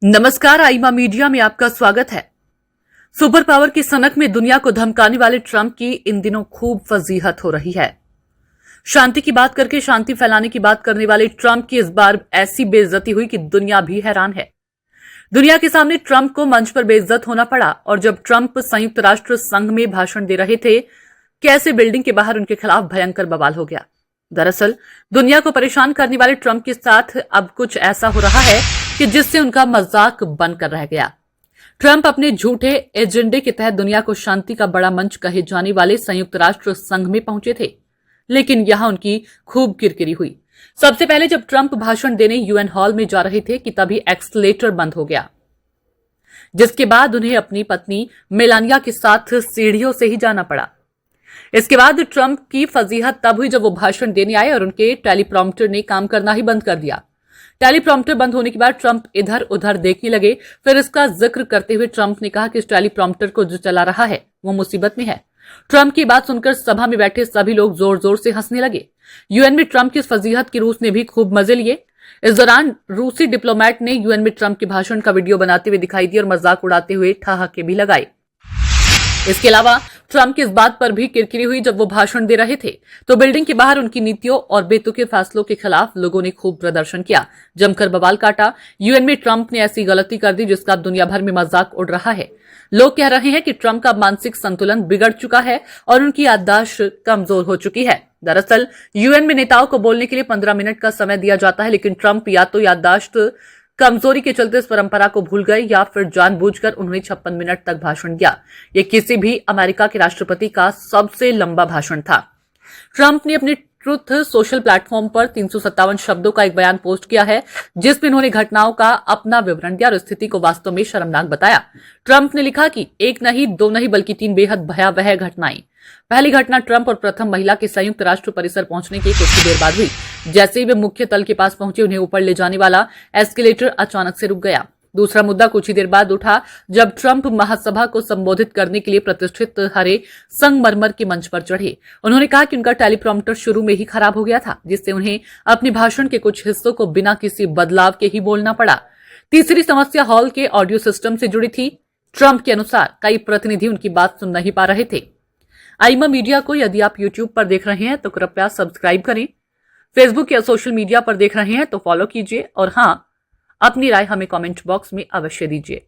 नमस्कार, आईमा मीडिया में आपका स्वागत है। सुपर पावर की सनक में दुनिया को धमकाने वाले ट्रंप की इन दिनों खूब फजीहत हो रही है। शांति की बात करके शांति फैलाने की बात करने वाले ट्रंप की इस बार ऐसी बेइज्जती हुई कि दुनिया भी हैरान है। दुनिया के सामने ट्रंप को मंच पर बेइज्जत होना पड़ा और जब ट्रंप संयुक्त राष्ट्र संघ में भाषण दे रहे थे, कैसे बिल्डिंग के बाहर उनके खिलाफ भयंकर बवाल हो गया। दरअसल दुनिया को परेशान करने वाले ट्रंप के साथ अब कुछ ऐसा हो रहा है कि जिससे उनका मजाक बनकर रह गया। ट्रंप अपने झूठे एजेंडे के तहत दुनिया को शांति का बड़ा मंच कहे जाने वाले संयुक्त राष्ट्र संघ में पहुंचे थे, लेकिन यहां उनकी खूब किरकिरी हुई। सबसे पहले जब ट्रंप भाषण देने यूएन हॉल में जा रहे थे कि तभी एक्सलेटर बंद हो गया, जिसके बाद उन्हें अपनी पत्नी मेलानिया के साथ सीढ़ियों से ही जाना पड़ा। इसके बाद ट्रंप की फजीहत तब हुई जब वो भाषण देने आए और उनके टेलीप्रॉम्प्टर ने काम करना ही बंद कर दिया। टेलीप्रॉम्प्टर बंद होने के बाद ट्रंप इधर उधर देखने लगे। फिर इसका जिक्र करते हुए ट्रंप ने कहा कि इस टेलीप्रॉम्प्टर को जो चला रहा है वो मुसीबत में है। ट्रंप की बात सुनकर सभा में बैठे सभी लोग जोर जोर से हंसने लगे। यूएन में ट्रंप की इस फजीहत की रूस ने भी खूब मजे लिए। इस दौरान रूसी डिप्लोमेट ने यूएन में ट्रंप के भाषण का वीडियो बनाते हुए दिखाई दिए और मजाक उड़ाते हुए ठहाके भी लगाए। इसके अलावा ट्रंप की इस बात पर भी किरकिरी हुई जब वो भाषण दे रहे थे तो बिल्डिंग के बाहर उनकी नीतियों और बेतुके फैसलों के खिलाफ लोगों ने खूब प्रदर्शन किया, जमकर बवाल काटा। यूएन में ट्रंप ने ऐसी गलती कर दी जिसका दुनिया भर में मजाक उड़ रहा है। लोग कह रहे हैं कि ट्रंप का मानसिक संतुलन बिगड़ चुका है और उनकी याददाश्त कमजोर हो चुकी है। दरअसल यूएन में नेताओं को बोलने के लिए 15 मिनट का समय दिया जाता है, लेकिन ट्रंप या तो याददाश्त कमजोरी के चलते इस परंपरा को भूल गए या फिर जानबूझकर उन्होंने 56 मिनट तक भाषण दिया। यह किसी भी अमेरिका के राष्ट्रपति का सबसे लंबा भाषण था। ट्रंप ने अपने ट्रुथ सोशल प्लेटफॉर्म पर 357 शब्दों का एक बयान पोस्ट किया है, जिसमें उन्होंने घटनाओं का अपना विवरण दिया और स्थिति को वास्तव में शर्मनाक बताया। ट्रंप ने लिखा कि एक नहीं, दो नहीं, बल्कि 3 बेहद भयावह घटनाएं। पहली घटना ट्रंप और प्रथम महिला के संयुक्त राष्ट्र परिसर पहुंचने के कुछ ही देर बाद हुई। जैसे ही वे मुख्य तल के पास पहुंचे, उन्हें ऊपर ले जाने वाला एस्केलेटर अचानक से रुक गया। दूसरा मुद्दा कुछ ही देर बाद उठा जब ट्रंप महासभा को संबोधित करने के लिए प्रतिष्ठित हरे संगमरमर के मंच पर चढ़े। उन्होंने कहा कि उनका टेलीप्रॉम्प्टर शुरू में ही खराब हो गया था, जिससे उन्हें अपने भाषण के कुछ हिस्सों को बिना किसी बदलाव के ही बोलना पड़ा। तीसरी समस्या हॉल के ऑडियो सिस्टम से जुड़ी थी। ट्रंप के अनुसार कई प्रतिनिधि उनकी बात सुन नहीं पा रहे थे। आईमा मीडिया को यदि आप यूट्यूब पर देख रहे हैं तो कृपया सब्सक्राइब करें। फेसबुक या सोशल मीडिया पर देख रहे हैं तो फॉलो कीजिए और हाँ, अपनी राय हमें कमेंट बॉक्स में अवश्य दीजिए।